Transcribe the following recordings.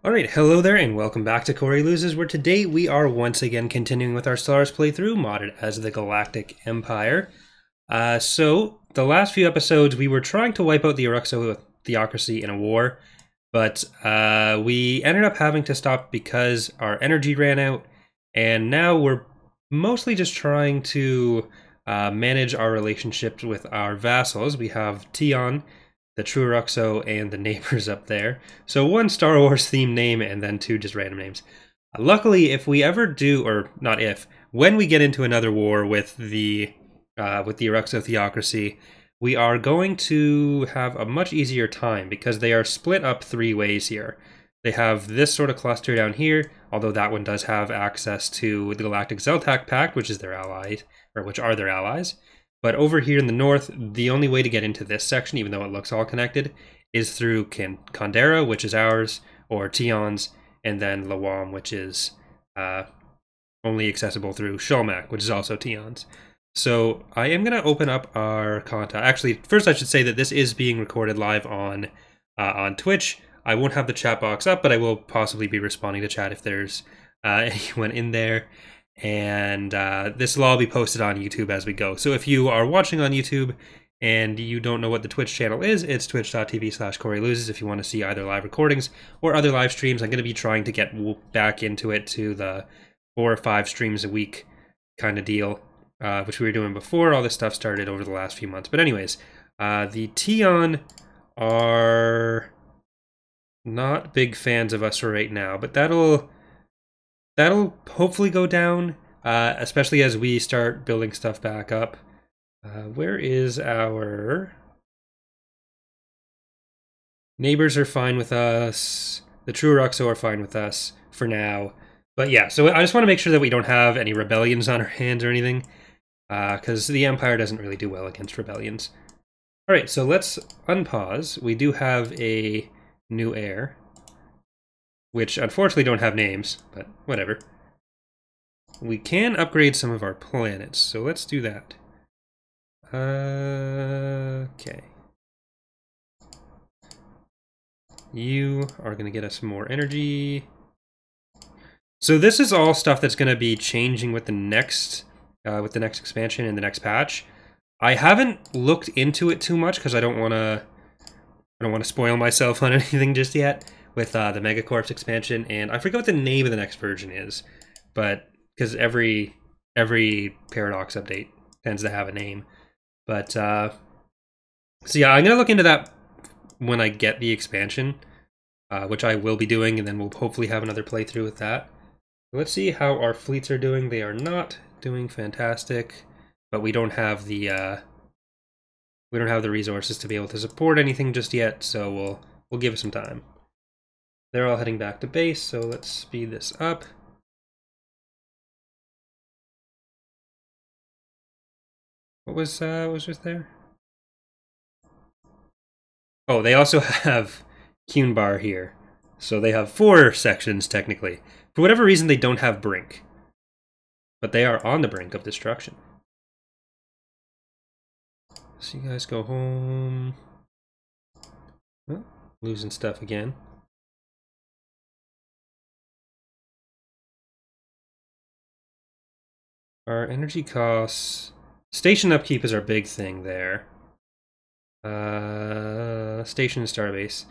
Alright, hello there and welcome back to Corey Loses, where today we are once again continuing with our Stellaris playthrough, modded as the Galactic Empire. So, the last few episodes we were trying to wipe out the Uruxo theocracy in a war, but we ended up having to stop because our energy ran out, and now we're mostly just trying to manage our relationships with our vassals. We have Tion, the True Ruxo, and the neighbors up there. So one Star Wars themed name and then two just random names. Luckily, if we ever do, or not if, when we get into another war with the Uruxo theocracy, we are going to have a much easier time because they are split up three ways here. They have this sort of cluster down here, although that one does have access to the Galactic Zeltak Pact, which is their allies, or which are their allies. But over here in the north, the only way to get into this section, even though it looks all connected, is through Kandera, which is ours, or Tion's, and then Lawam, which is only accessible through Sholmak, which is also Tion's. So I am going to open up our contact. Actually, first I should say that this is being recorded live on Twitch. I won't have the chat box up, but I will possibly be responding to chat if there's anyone in there. And this will all be posted on YouTube as we go. So if you are watching on YouTube and you don't know what the Twitch channel is, it's twitch.tv/CoreyLoses if you want to see either live recordings or other live streams. I'm going to be trying to get back into it to the 4 or 5 streams a week kind of deal, which we were doing before all this stuff started over the last few months. But anyways, the Tion are not big fans of us right now, but that'll hopefully go down, especially as we start building stuff back up. Where is our... Neighbors are fine with us. The True Ruxo are fine with us for now. But yeah, so I just want to make sure that we don't have any rebellions on our hands or anything, because the Empire doesn't really do well against rebellions. Alright, so let's unpause. We do have a new heir, which unfortunately don't have names, but whatever. We can upgrade some of our planets, so let's do that. Okay. You are going to get us more energy. So this is all stuff that's going to be changing with the next expansion and the next patch. I haven't looked into it too much because I don't want to spoil myself on anything just yet with the Megacorps expansion, and I forget what the name of the next version is, but because every Paradox update tends to have a name. But so yeah, I'm gonna look into that when I get the expansion, which I will be doing, and then we'll hopefully have another playthrough with that. Let's see how our fleets are doing. They are not doing fantastic, but we don't have the resources to be able to support anything just yet, so we'll give it some time. They're all heading back to base, so let's speed this up. What was just there? Oh, they also have Kunbar here. So they have 4 sections, technically. For whatever reason, they don't have Brink. But they are on the brink of destruction. So you guys go home. Oh, losing stuff again. Our energy costs... Station upkeep is our big thing there. Station and starbase.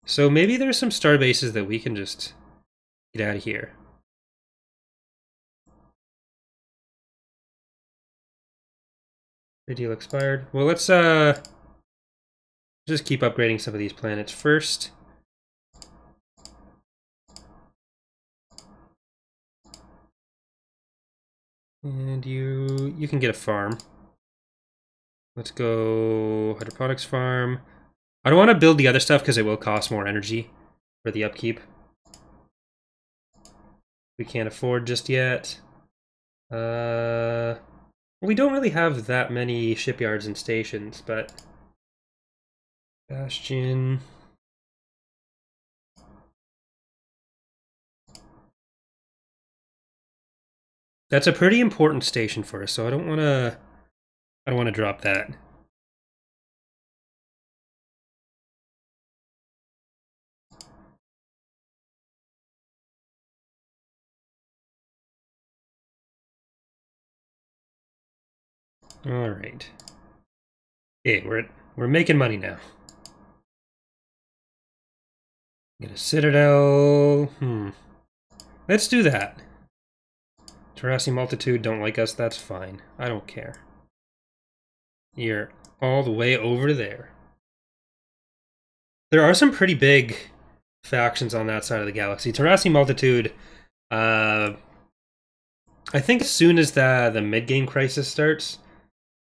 So maybe there's some starbases that we can just get out of here. The deal expired. Well, let's just keep upgrading some of these planets first. And you can get a farm. Let's go hydroponics farm. I don't want to build the other stuff because it will cost more energy for the upkeep. We can't afford just yet. We don't really have that many shipyards and stations, but... Bastion... That's a pretty important station for us, so I don't want to drop that. All right. Okay, we're making money now. Get a citadel. Let's do that. Terraforming multitude don't like us. That's fine. I don't care. You're all the way over there. There are some pretty big factions on that side of the galaxy. Terraforming multitude. I think as soon as the mid-game crisis starts,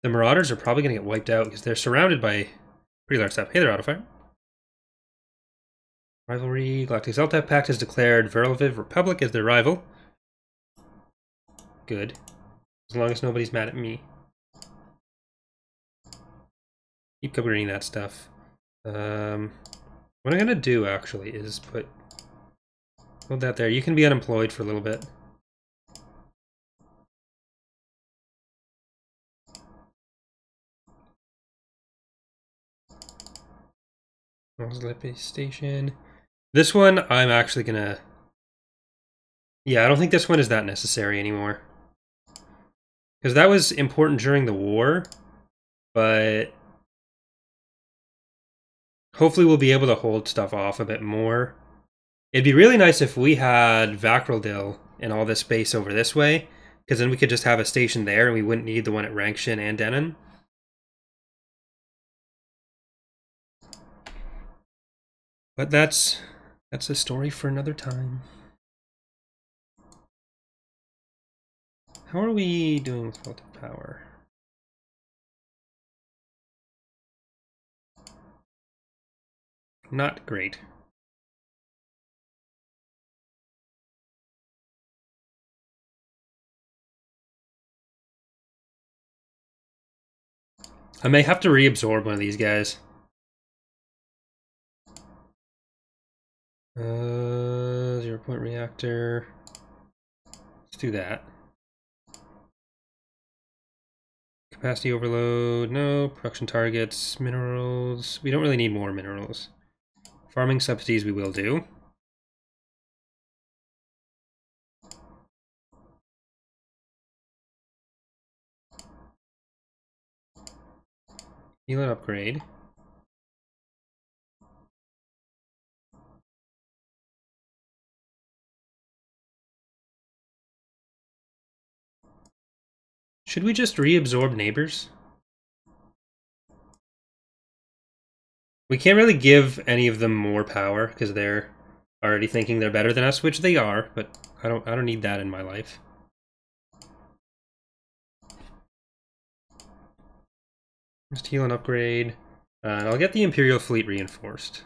the Marauders are probably going to get wiped out because they're surrounded by pretty large stuff. Hey there, Autofire. Rivalry. Galactic Zelta Pact has declared Verliviv Republic as their rival. Good. As long as nobody's mad at me. Keep upgrading that stuff. What I'm going to do, actually, is hold that there. You can be unemployed for a little bit. Oslippy Station. This one, I'm actually gonna... Yeah, I don't think this one is that necessary anymore. Because that was important during the war, but... hopefully we'll be able to hold stuff off a bit more. It'd be really nice if we had Vakrildil and all this space over this way, because then we could just have a station there and we wouldn't need the one at Rankshin and Denon. But that's a story for another time. How are we doing with relative power? Not great. I may have to reabsorb one of these guys. 0-point reactor. Let's do that. Capacity overload, no. Production targets, minerals. We don't really need more minerals. Farming subsidies we will do. Heal and upgrade. Should we just reabsorb neighbors? We can't really give any of them more power because they're already thinking they're better than us, which they are, but I don't need that in my life. Just heal and upgrade. And I'll get the Imperial fleet reinforced.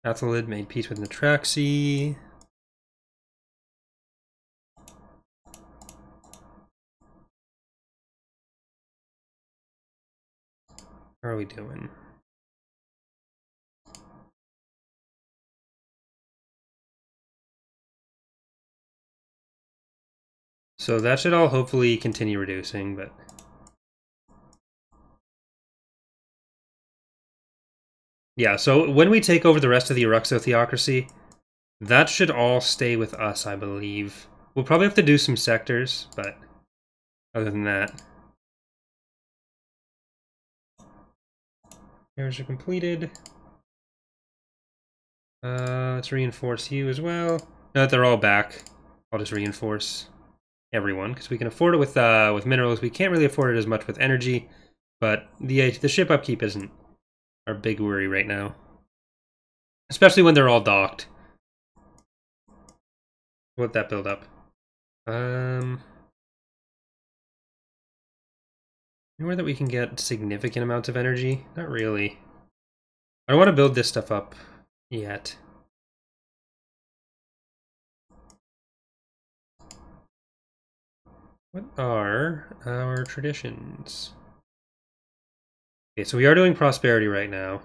Athelid made peace with Natraxi. How are we doing? So that should all hopefully continue reducing, but... yeah, so when we take over the rest of the Eruxo Theocracy, that should all stay with us, I believe. We'll probably have to do some sectors, but other than that... Errors are completed. Let's reinforce you as well. Now that they're all back, I'll just reinforce everyone, because we can afford it with minerals. We can't really afford it as much with energy, but the ship upkeep isn't our big worry right now. Especially when they're all docked. Let that build up. Anywhere that we can get significant amounts of energy? Not really. I don't want to build this stuff up yet. What are our traditions? Okay, so we are doing prosperity right now.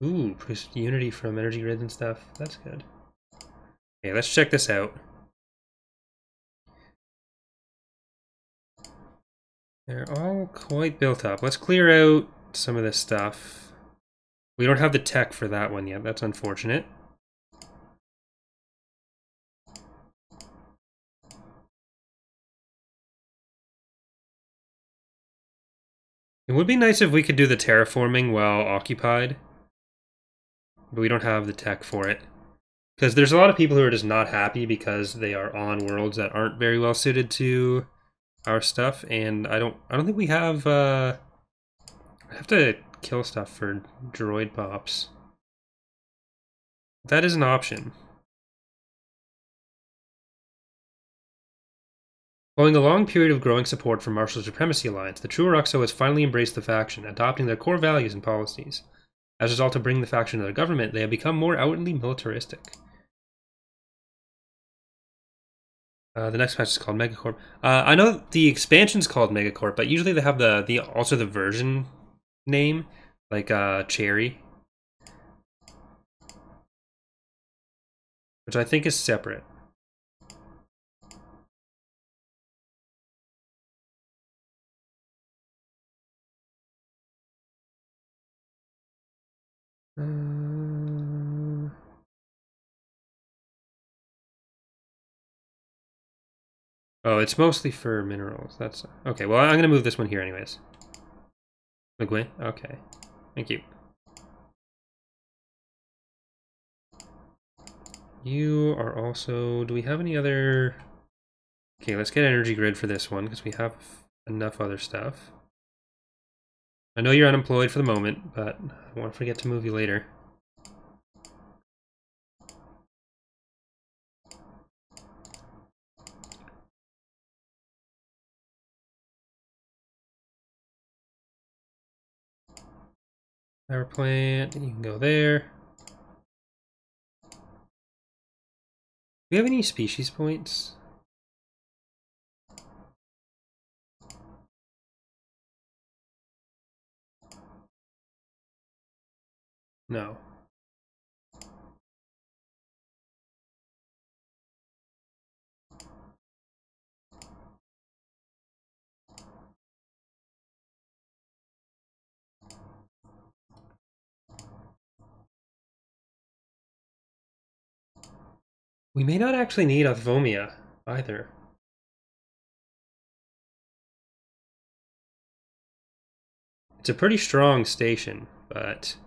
Ooh, unity from energy grids and stuff. That's good. Okay, let's check this out. They're all quite built up. Let's clear out some of this stuff. We don't have the tech for that one yet. That's unfortunate. It would be nice if we could do the terraforming while occupied, but we don't have the tech for it. Because there's a lot of people who are just not happy because they are on worlds that aren't very well suited to our stuff, and I don't think we have I have to kill stuff for droid pops. That is an option. Following a long period of growing support from Marshall Supremacy Alliance, the True Ruxo has finally embraced the faction, adopting their core values and policies. As a result of bringing the faction to their government, they have become more outwardly militaristic. The next patch is called Megacorp. I know the expansion's called Megacorp, but usually they have also the version name, like Cherry, which I think is separate. Oh, it's mostly for minerals. That's okay. Well, I'm gonna move this one here, anyways. McGuinn. Okay, thank you. You are also. Do we have any other? Okay, let's get energy grid for this one because we have enough other stuff. I know you're unemployed for the moment, but I won't forget to move you later. Power plant, you can go there. Do we have any species points? No. We may not actually need Othvomia either. It's a pretty strong station, but...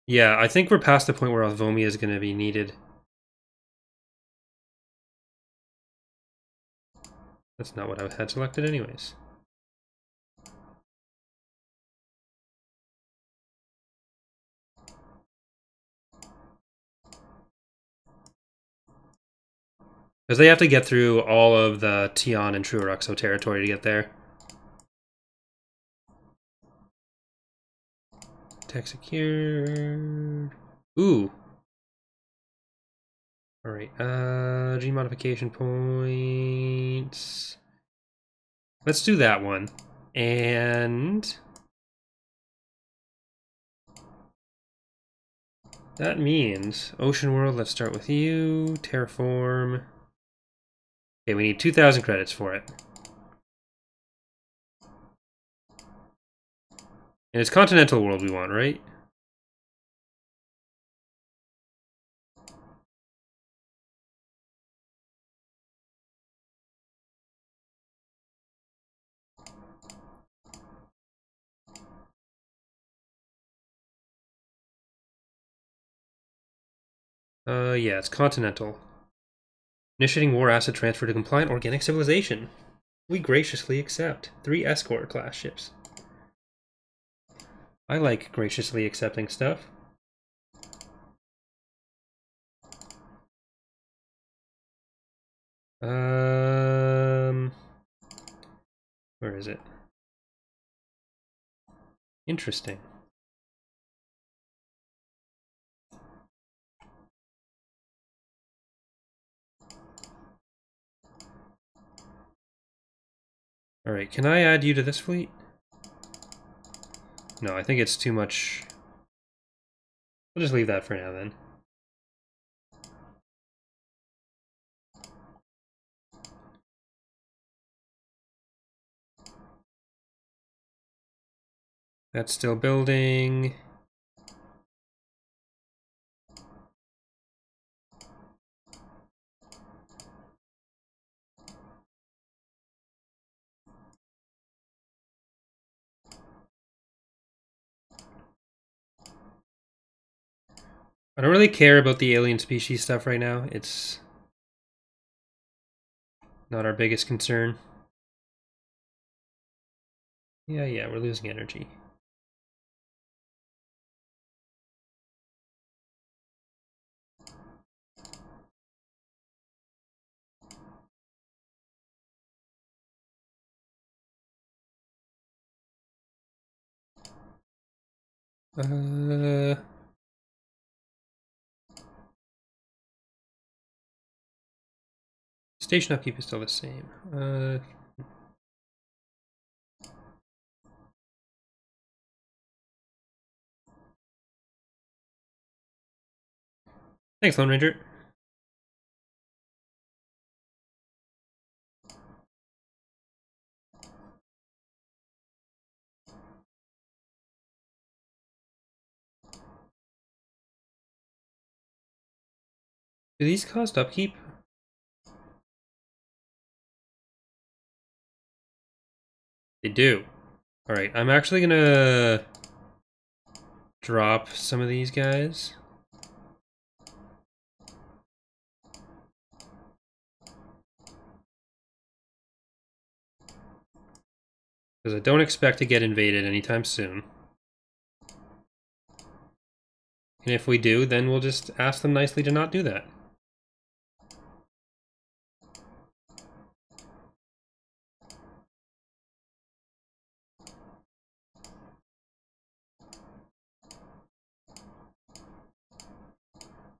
Yeah, I think we're past the point where Othvomia is going to be needed. That's not what I had selected anyways. Because they have to get through all of the Tion and True Ruxo territory to get there. Tech secured. Ooh. Alright, gene modification points. Let's do that one. And... that means Ocean World, let's start with you. Terraform. Okay, we need 2,000 credits for it. And it's Continental World we want, right? Yeah, it's Continental. Initiating war asset transfer to compliant organic civilization. We graciously accept. 3 escort class ships. I like graciously accepting stuff. Where is it? Interesting. Alright, can I add you to this fleet? No, I think it's too much. We'll just leave that for now then. That's still building. I don't really care about the alien species stuff right now. It's not our biggest concern. Yeah, we're losing energy. Station upkeep is still the same. Thanks, Lone Ranger. Do these cost upkeep? They do. Alright, I'm actually gonna drop some of these guys. Because I don't expect to get invaded anytime soon. And if we do, then we'll just ask them nicely to not do that.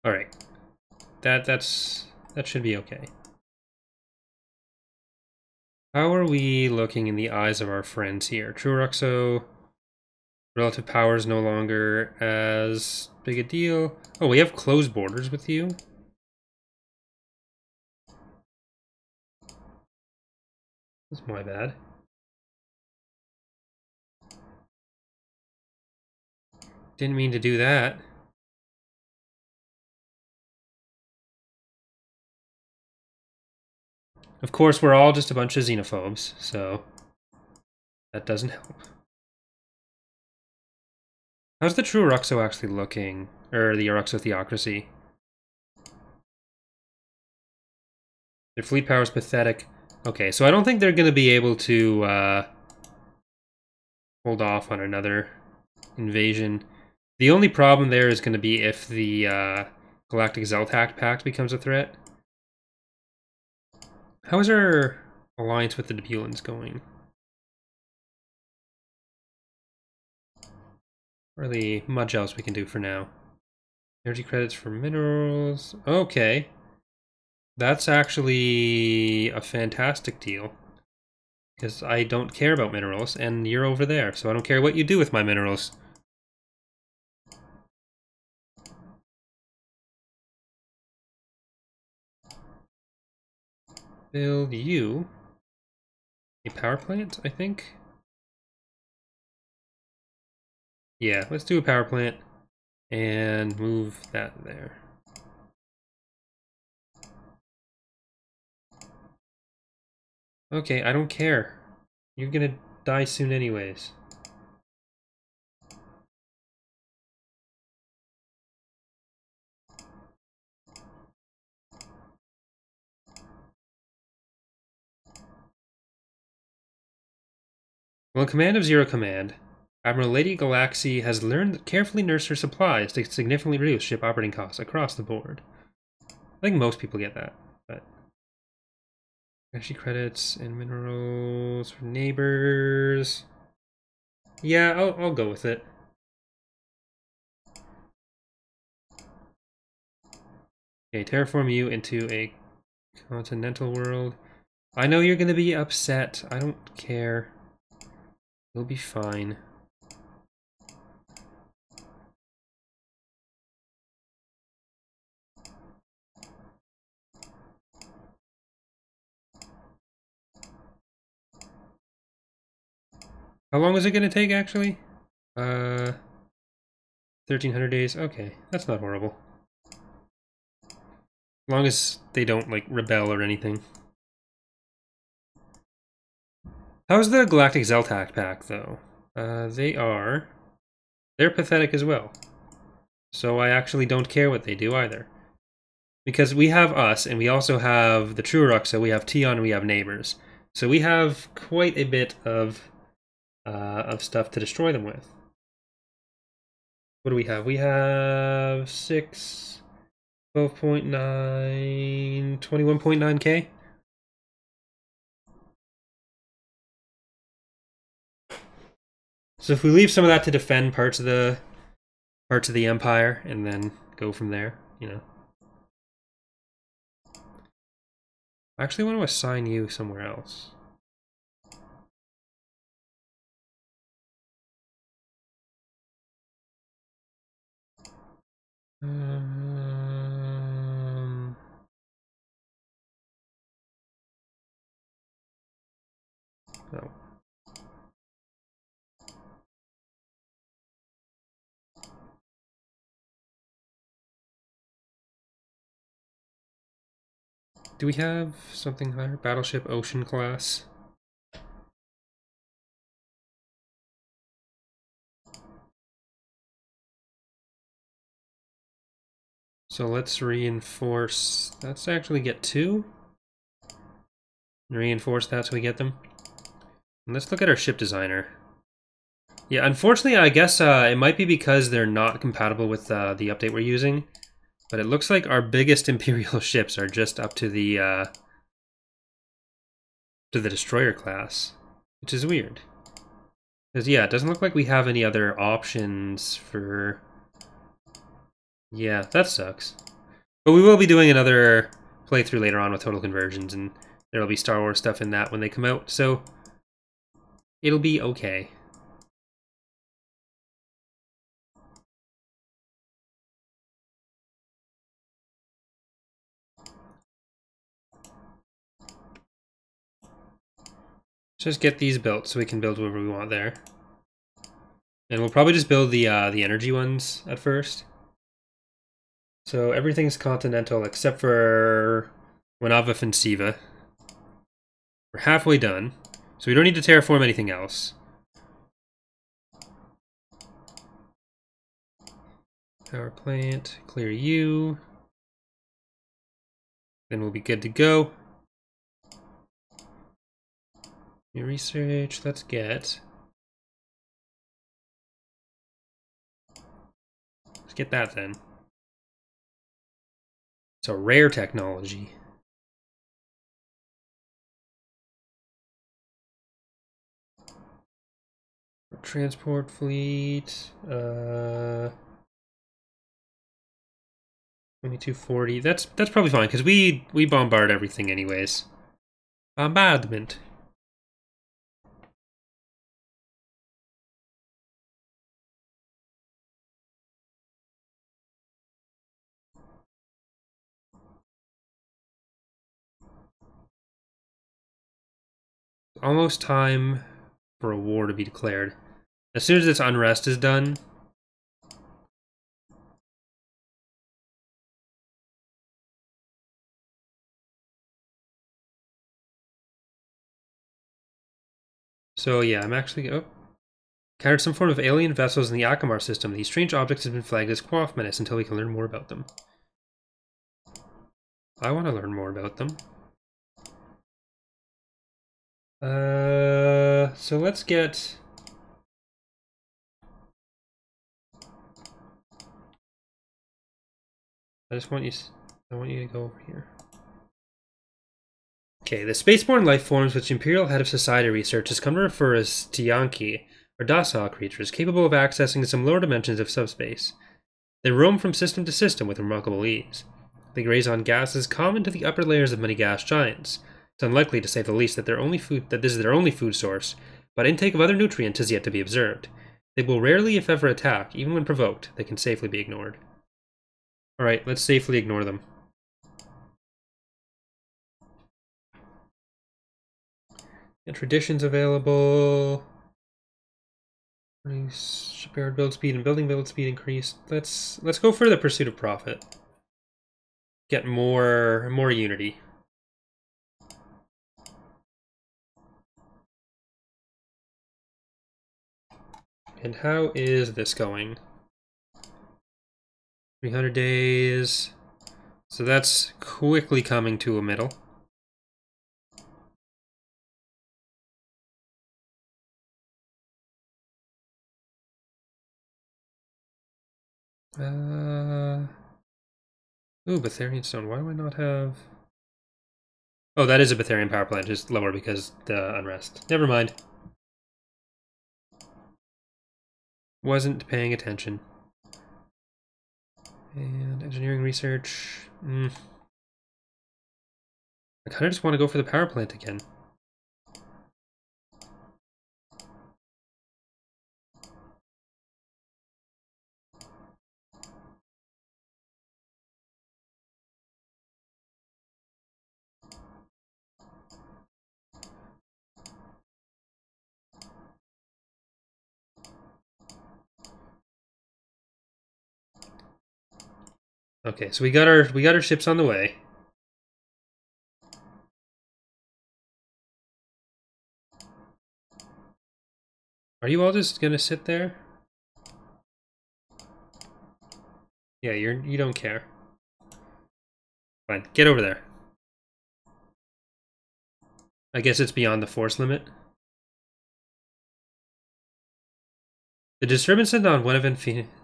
Alright. That should be okay. How are we looking in the eyes of our friends here? Truruxo, relative power is no longer as big a deal. Oh, we have closed borders with you? That's my bad. Didn't mean to do that. Of course, we're all just a bunch of xenophobes, so that doesn't help. How's the true Ruxo actually looking? Or the Ruxo Theocracy? Their fleet power is pathetic. Okay, so I don't think they're going to be able to hold off on another invasion. The only problem there is going to be if the Galactic Zeltact Pact becomes a threat. How is our alliance with the Debulans going? Really much else we can do for now. Energy credits for minerals. Okay. That's actually a fantastic deal. Because I don't care about minerals, and you're over there, so I don't care what you do with my minerals. Build you a power plant, I think? Yeah, let's do a power plant and move that there. Okay, I don't care. You're gonna die soon anyways. Well, in command of Zero Command, Admiral Lady Galaxy has learned to carefully nurse her supplies to significantly reduce ship operating costs across the board. I think most people get that, but... Energy credits and minerals for neighbors. Yeah, I'll go with it. Okay, terraform you into a continental world. I know you're gonna be upset. I don't care. You'll be fine. How long is it gonna take, actually? 1,300 days. Okay, that's not horrible. As long as they don't, like, rebel or anything. How's the Galactic Zeltact pack, though? They're pathetic as well. So I actually don't care what they do either. Because we have us, and we also have the Trueruxa, we have Tion, and we have neighbors. So we have quite a bit of stuff to destroy them with. What do we have? We have 6, 12.9, 21.9k. So if we leave some of that to defend parts of the Empire, and then go from there, you know. I actually want to assign you somewhere else. Oh. Do we have something higher? Battleship Ocean class. So let's reinforce. Let's actually get 2. Reinforce that so we get them. And let's look at our ship designer. Yeah, unfortunately, I guess it might be because they're not compatible with the update we're using. But it looks like our biggest Imperial ships are just up to the destroyer class, which is weird. Because yeah, it doesn't look like we have any other options for. Yeah, that sucks. But we will be doing another playthrough later on with total conversions, and there'll be Star Wars stuff in that when they come out, so it'll be okay. Just get these built so we can build whatever we want there. And we'll probably just build the energy ones at first. So everything's continental except for Wanava Offensiva. We're halfway done, so we don't need to terraform anything else. Power plant, clear you. Then we'll be good to go. New research, let's get that then. It's a rare technology. Transport fleet, 2240. That's probably fine because we bombard everything anyways. Bombardment. Almost time for a war to be declared. As soon as this unrest is done. So yeah, I'm actually encountered some form of alien vessels in the Akamar system. These strange objects have been flagged as Quaff menace until we can learn more about them. I want to learn more about them. So let's get. I want you to go over here. Okay, the spaceborne life forms which Imperial Head of Society Research has come to refer as Tiyanki, are docile creatures capable of accessing some lower dimensions of subspace. They roam from system to system with remarkable ease. They graze on gases common to the upper layers of many gas giants. It's unlikely, to say the least, that this is their only food source, but intake of other nutrients is yet to be observed. They will rarely, if ever, attack. Even when provoked, they can safely be ignored. Alright, let's safely ignore them. And traditions available. Shipyard build speed and building build speed increased. Let's go for the pursuit of profit. Get more unity. And how is this going? 300 days. So that's quickly coming to a middle. Ooh, Betharian Stone. Why do I not have... Oh, that is a Betharian power plant, just lower because the unrest. Never mind. Wasn't paying attention. And engineering research. I kind of just want to go for the power plant again. Okay, so we got our ships on the way. Are you all just gonna sit there? Yeah, you don't care. Fine, get over there. I guess it's beyond the force limit. The disturbances on one event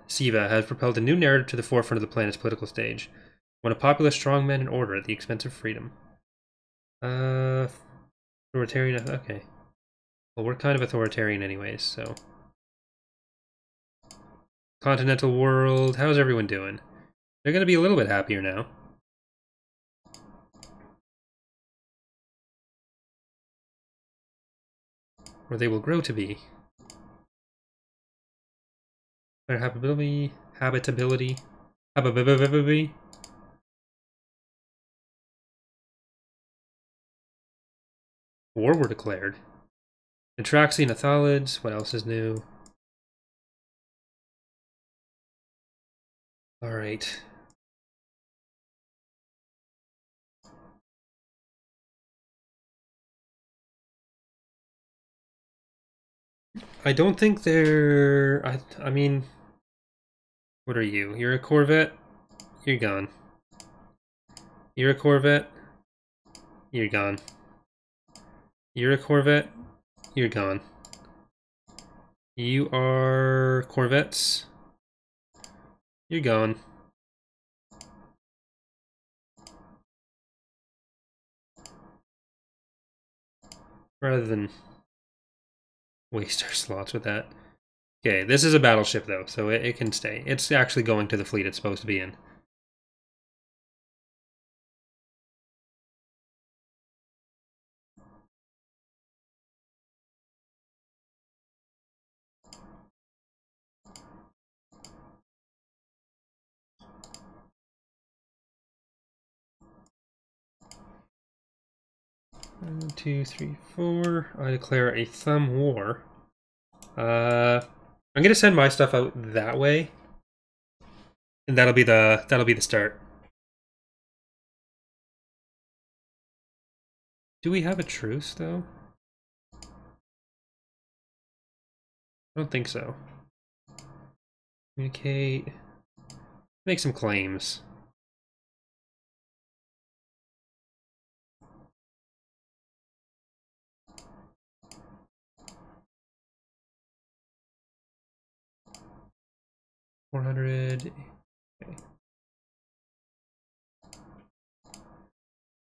Siva has propelled a new narrative to the forefront of the planet's political stage. One of popular strongmen and order at the expense of freedom. Authoritarian. Okay. Well, we're kind of authoritarian anyways, so. Continental world. How's everyone doing? They're gonna be a little bit happier now. Or they will grow to be. Their habitability. War were declared. Atraxian Athalids. What else is new? Alright. I don't think they're... I mean... What are you? You're a Corvette? You're gone. You're a Corvette? You're gone. You're a Corvette? You're gone. You are Corvettes? You're gone. Rather than waste our slots with that. Okay, this is a battleship though, so it can stay. It's actually going to the fleet it's supposed to be in. One, two, three, four. I declare a thumb war. I'm gonna send my stuff out that way, and that'll be the start. Do we have a truce though? I don't think so. Communicate. Make some claims. $400. Okay.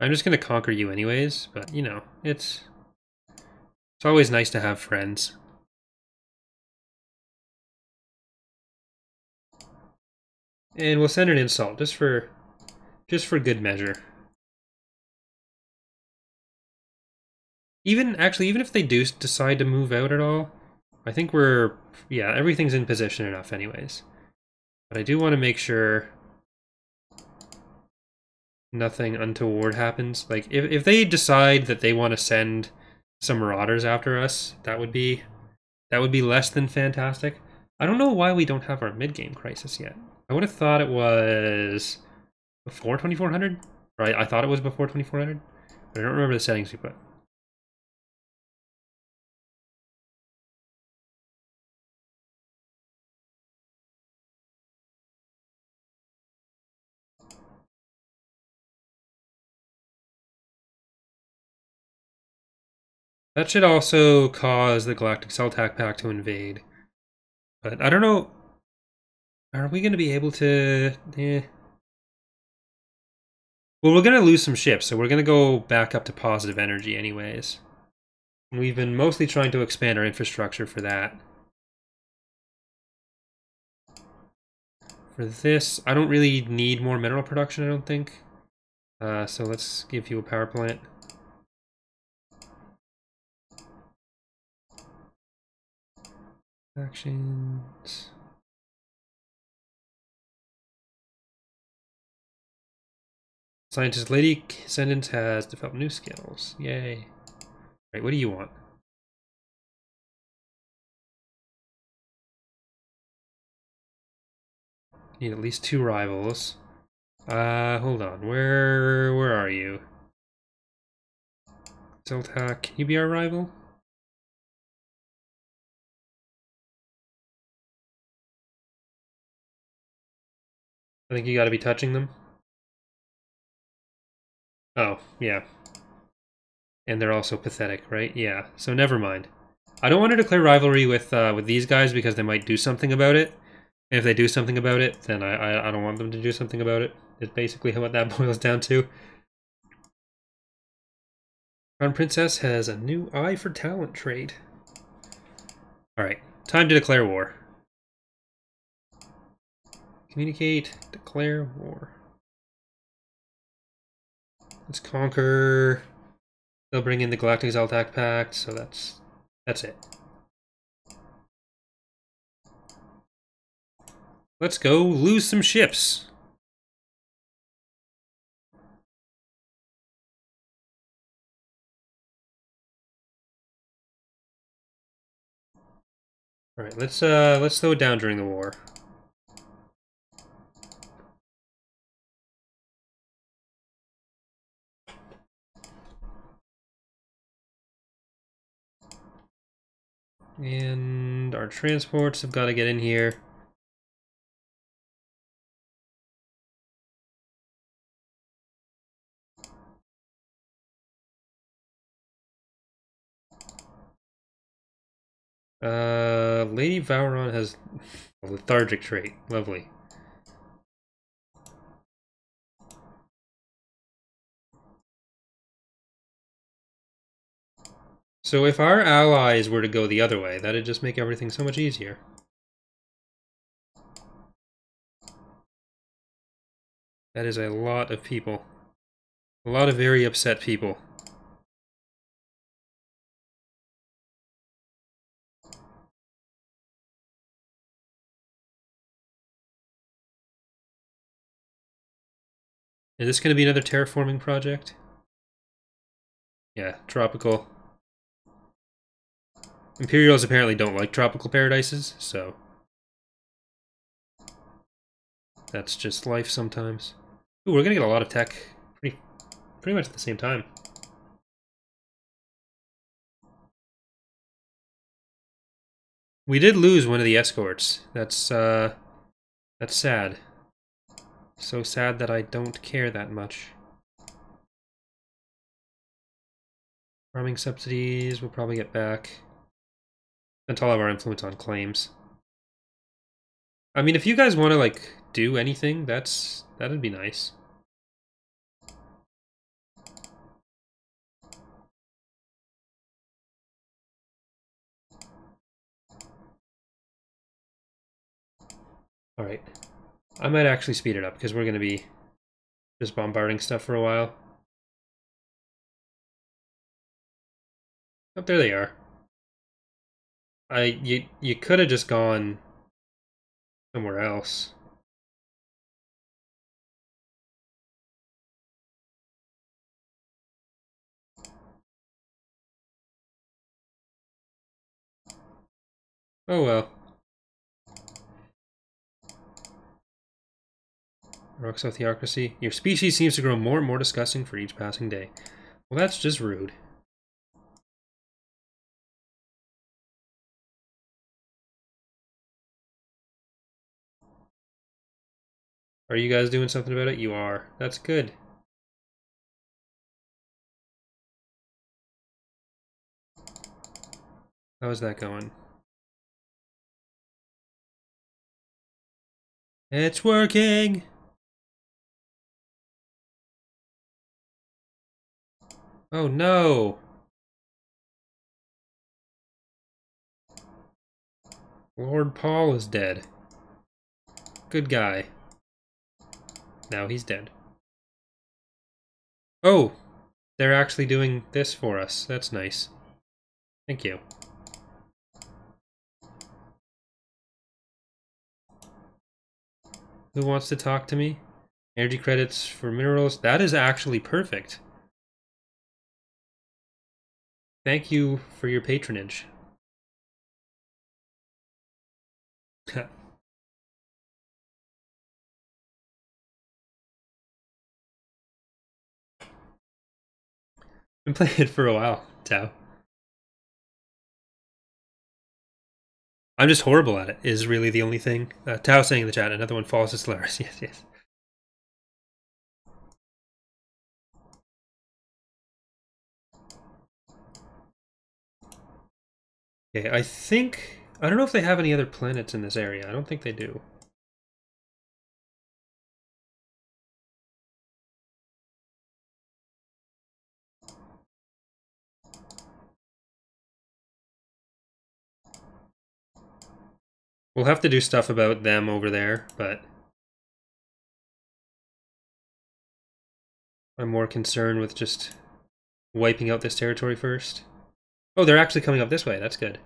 I'm just gonna conquer you anyways, but you know, it's always nice to have friends. And we'll send an insult just for good measure. Even if they do decide to move out at all, I think everything's in position enough anyways. But I do want to make sure nothing untoward happens. Like if they decide that they want to send some marauders after us, that would be less than fantastic. I don't know why we don't have our mid-game crisis yet. I would have thought it was before 2400, right? I thought it was before 2400, but I don't remember the settings we put. That should also cause the Galactic Celtac Pack to invade. But I don't know. Are we going to be able to... Well, we're going to lose some ships, so we're going to go back up to positive energy anyways. And we've been mostly trying to expand our infrastructure for that. For this, I don't really need more mineral production, I don't think. So let's give you a power plant. Actions. Scientist Lady Ascendant has developed new skills. Yay. Right, what do you want? Need at least 2 rivals. Hold on. Where are you? Zeltak, can you be our rival? I think you gotta be touching them. Oh, yeah. And they're also pathetic, right? Yeah, so never mind. I don't want to declare rivalry with these guys because they might do something about it. And if they do something about it, then I don't want them to do something about it. It's basically what that boils down to. Crown Princess has a new Eye for Talent trait. Alright, time to declare war. Communicate, declare war. Let's conquer. They'll bring in the Galactic Zeltac Pact, so that's it. Let's go lose some ships. Alright, let's slow it down during the war. And our transports have got to get in here. Lady Vauron has a lethargic trait. Lovely. So if our allies were to go the other way, that'd just make everything so much easier. That is a lot of people. A lot of very upset people. Is this going to be another terraforming project? Yeah, tropical. Imperials apparently don't like tropical paradises, so that's just life sometimes. Ooh, we're gonna get a lot of tech pretty much at the same time. We did lose one of the escorts. That's sad. So sad that I don't care that much. Farming subsidies we'll probably get back. Spent all of our influence on claims. I mean, if you guys want to, like, do anything, that'd be nice. Alright. I might actually speed it up, because we're going to be just bombarding stuff for a while. Oh, there they are. You could have just gone somewhere else. Oh well. Roxo theocracy. Your species seems to grow more and more disgusting for each passing day. Well, that's just rude. Are you guys doing something about it? You are. That's good. How is that going? It's working! Oh no! Lord Paul is dead. Good guy. Now he's dead. Oh! They're actually doing this for us. That's nice. Thank you. Who wants to talk to me? Energy credits for minerals. That is actually perfect. Thank you for your patronage. Been playing it for a while, Tao. I'm just horrible at it, is really the only thing. Tao saying in the chat, another one falls to Stellaris. Yes, yes. Okay, I don't know if they have any other planets in this area. I don't think they do. We'll have to do stuff about them over there, but I'm more concerned with just wiping out this territory first. Oh, they're actually coming up this way. That's good.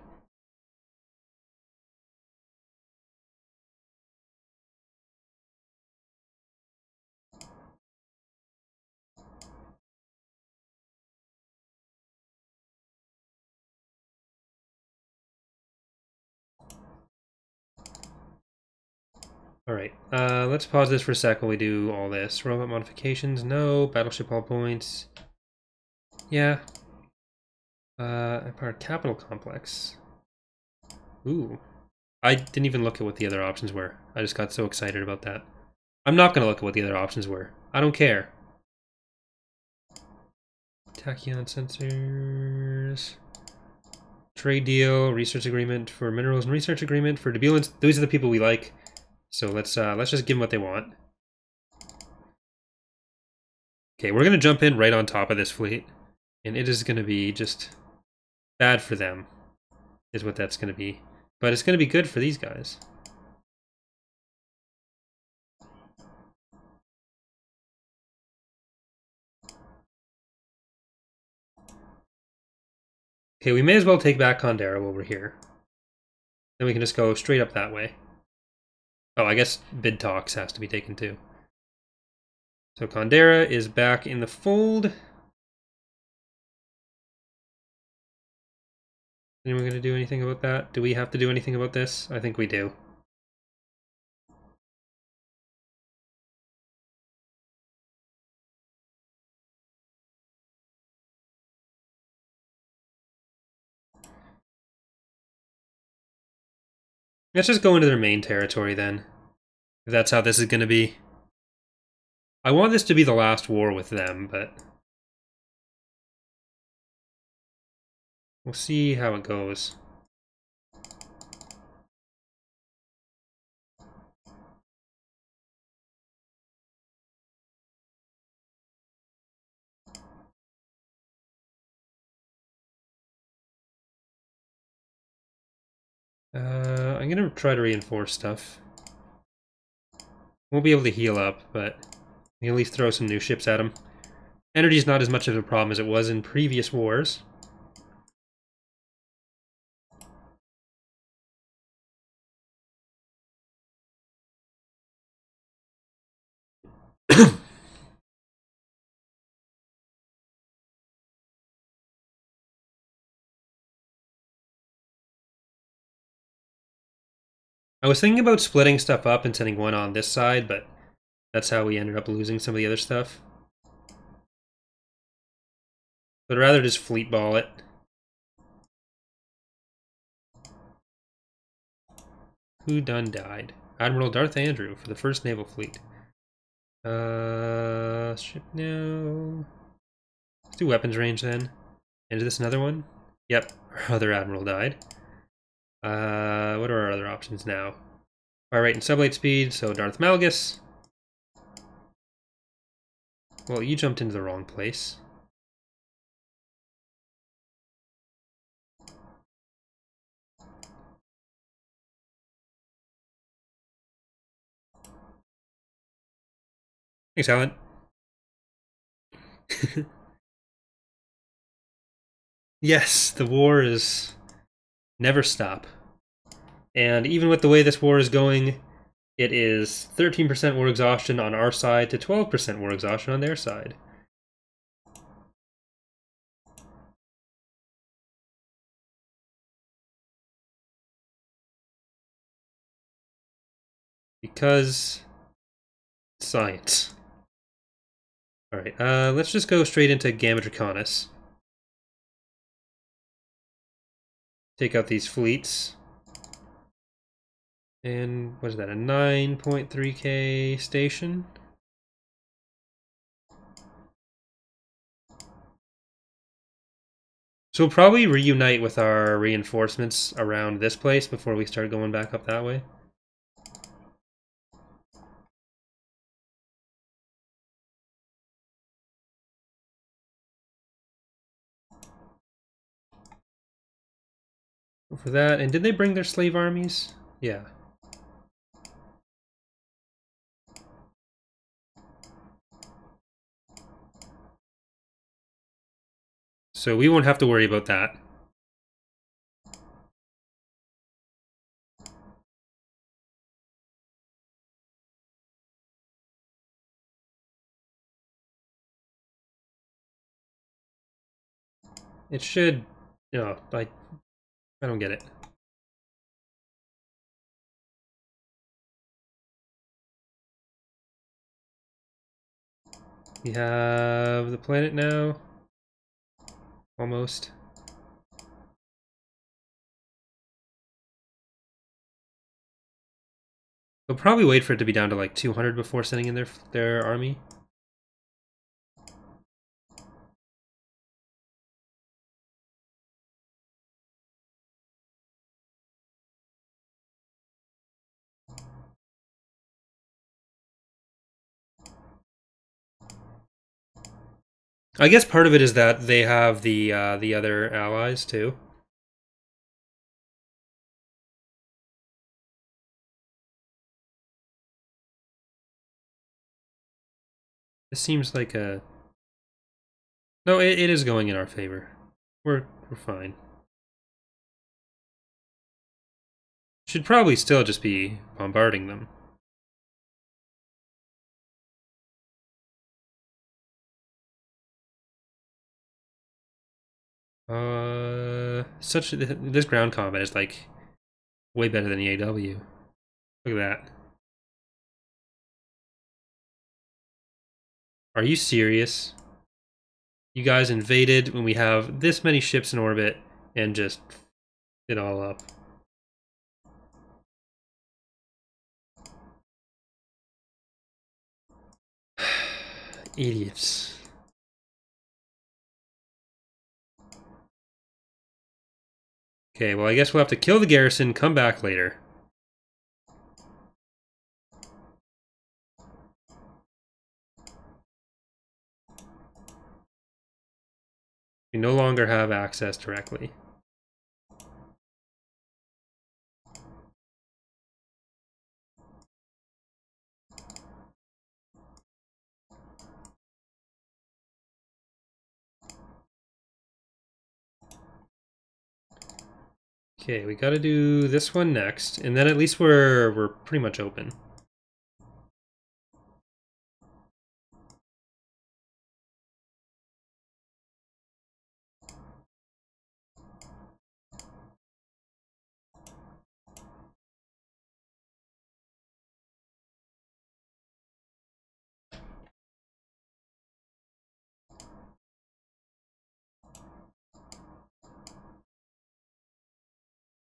Alright, let's pause this for a sec while we do all this. Robot modifications, no. Battleship all points. Yeah. Empire Capital Complex. Ooh. I didn't even look at what the other options were. I just got so excited about that. I'm not going to look at what the other options were. I don't care. Tachyon sensors. Trade deal, research agreement for minerals and research agreement for debulants. Those are the people we like. So let's just give them what they want. Okay, we're gonna jump in right on top of this fleet, and it is gonna be just bad for them, is what that's gonna be. But it's gonna be good for these guys. Okay, we may as well take back Condera while we're here. Then we can just go straight up that way. Oh, I guess bid talks has to be taken too. So Condera is back in the fold. Anyone going to do anything about that? Do we have to do anything about this? I think we do. Let's just go into their main territory then. If that's how this is going to be. I want this to be the last war with them, but we'll see how it goes. I'm going to try to reinforce stuff. Won't be able to heal up, but we can at least throw some new ships at them. Energy's not as much of a problem as it was in previous wars. I was thinking about splitting stuff up and sending one on this side, but that's how we ended up losing some of the other stuff. But I'd rather just fleet ball it. Who done died? Admiral Darth Andrew for the First Naval Fleet. Ship now. Let's do weapons range then. And is this another one? Yep. Our other admiral died. What are our other options now? Fire rate and sublight speed, so Darth Malgus. Well, you jumped into the wrong place. Thanks, Alan. Yes, the war is never stop. And even with the way this war is going, it is 13% war exhaustion on our side to 12% war exhaustion on their side. Because science. Alright, let's just go straight into Gamma Draconis. Take out these fleets. And what is that, a 9.3k station? So we'll probably reunite with our reinforcements around this place before we start going back up that way. For that, and did they bring their slave armies? Yeah. So we won't have to worry about that. It should... No, I don't get it. We have the planet now. Almost. We'll probably wait for it to be down to like 200 before sending in their army. I guess part of it is that they have the other allies too. This seems like a... No, it is going in our favor. We're fine. Should probably still just be bombarding them. This ground combat is like way better than EAW. Look at that. Are you serious? You guys invaded when we have this many ships in orbit and just it all up. Idiots. Okay, well I guess we'll have to kill the garrison, come back later. We no longer have access directly. Okay, we gotta do this one next, and then at least we're pretty much open.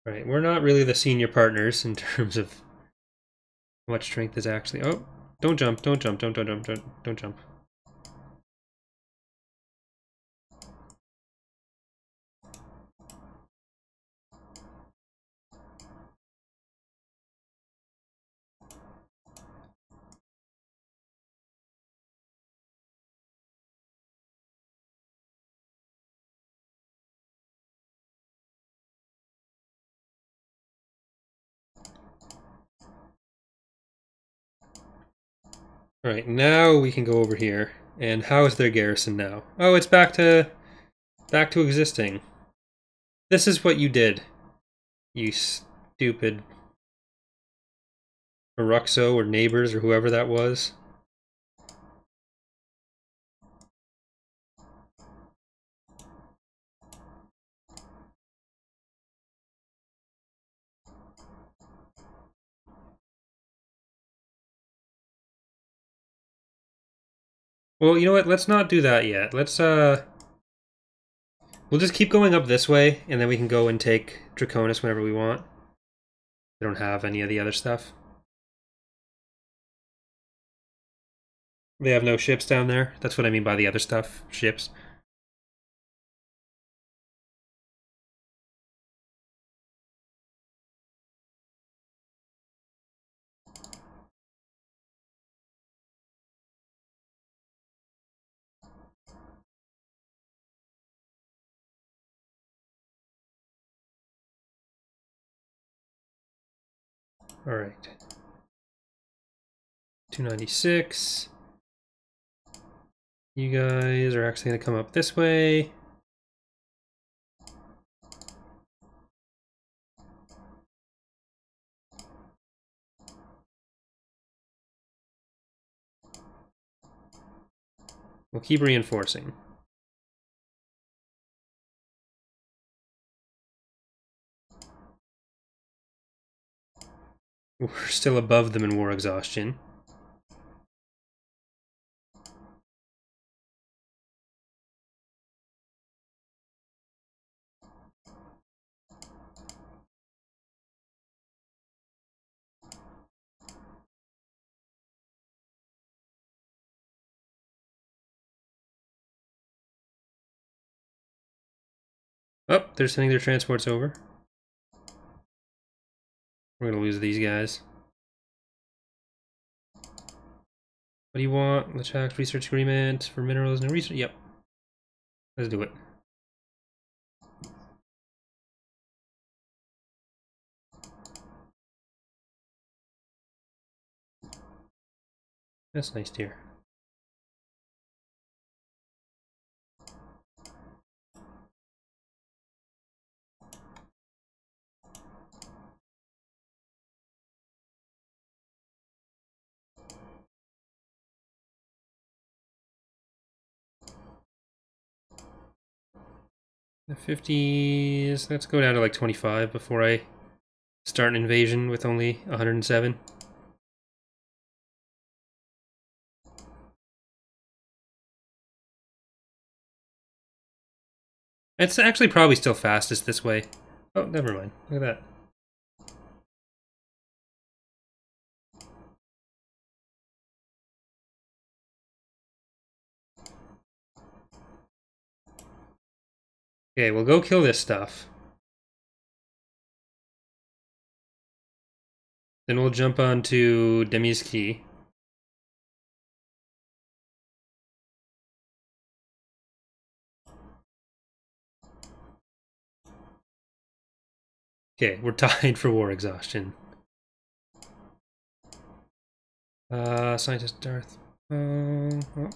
Right, we're not really the senior partners in terms of how much strength is actually... Oh, don't jump, don't jump, don't jump, don't jump. Alright, now we can go over here. And how is their garrison now? Oh, it's back to existing. This is what you did, you stupid Maruxo or neighbors or whoever that was. Well, you know what? Let's not do that yet. We'll just keep going up this way, and then we can go and take Draconis whenever we want. We don't have any of the other stuff. They have no ships down there. That's what I mean by the other stuff. Ships. Alright. 296. You guys are actually going to come up this way. We'll keep reinforcing. We're still above them in war exhaustion. Oh, they're sending their transports over. We're gonna lose these guys. What do you want? Let's check research agreement for minerals and research. Yep. Let's do it. That's nice, dear. The 50s, let's go down to like 25 before I start an invasion with only 107. It's actually probably still fastest this way. Oh, never mind. Look at that. Okay, we'll go kill this stuff. Then we'll jump on to Demi's Key. Okay, we're tied for war exhaustion. Scientist Darth. Oh.